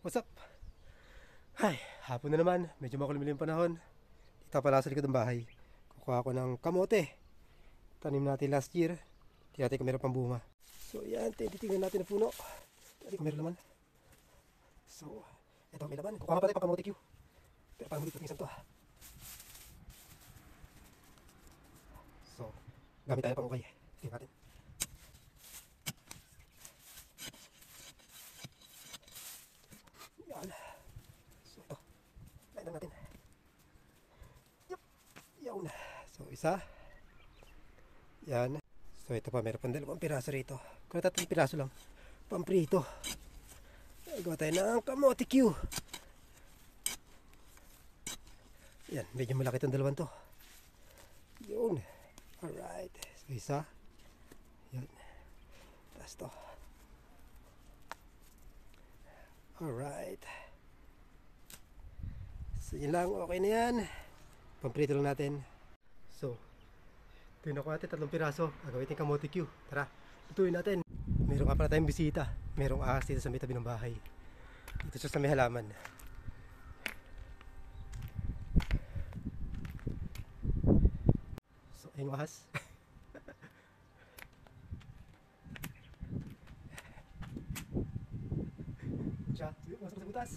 What's up? Ay, hapon na naman. Medyo makulimlim yung panahon. Dito pala sa likod ng bahay. Kukuha ko ng kamote. Tanim natin last year. Tiyati kung meron pang bunga. So yan, titingnan natin ang puno. Tiyati kung meron laman. So, eto may laman. Kukuha pa tayo pang kamote Q. Pero parang hindi patingisan to ah. So, gamit tayo pang ukay. Tingnan natin. Yan. So ito, lain lang natin. Yup, yawn. So isa. Yan. So ito pa, meron pang dalawang piraso rito. Kung 3 piraso lang, pamprito. Gawa tayo ng kamote Q. Yan, medyo malaki itong dalawang to. Yun. Alright. So isa. Yan. Tapos to. Alright. So yun lang, okay na yan. Pamprito lang natin. So, tinuko natin 3 piraso. Gagawin natin kamote Q. Tara, tutuin natin. Meron ka pala tayong bisita. Merong ahas dito sa may tabi ng bahay. Dito siya sa may halaman. So, ayun yung ahas. Siya, masok sa butas.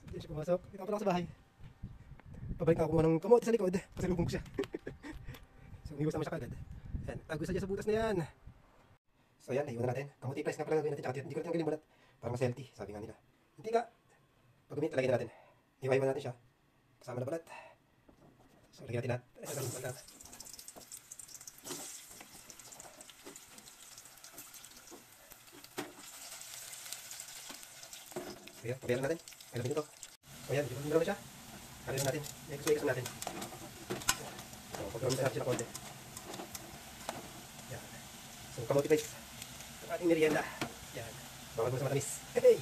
Hindi siya pumasok. Dito ako lang sa bahay. Pabalik ako kumuha ng kamote sa likod. Pasalubong ko siya. So, umiwas naman siya kagad. Yan, tago sa dyan sa butas na yan. So yan, naiwan na natin. Kamote price nga pala gagawin natin. Tsaka hindi ko natin tanggalin balat. Para mas healthy, sabi nga nila. Hindi nga. Pag gumit, talagyan na natin. Iwan natin siya. Kasama na balat. So, lagyan natin natin. So yan, pabayaan natin. Ay, labin ito. So yan, dito na siya. Kalin natin. Ikos natin. So, pagkawin natin siya na konti. Yan. So, kamote price. Ang ating merienda. Yan. Bawal mo sa matamis. Hey!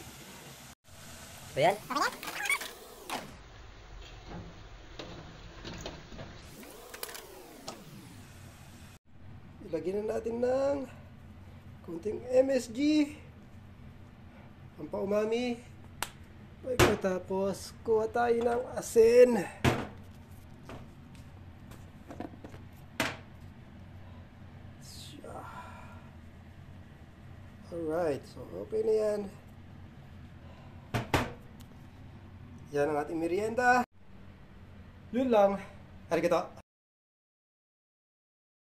So yan. Ilagyan na natin ng konting MSG. Pampaumami. Pagkatapos, kuha tayo ng asin. Alright, so okay na yan. Yan ang ating merienda. Yun lang. Arigato.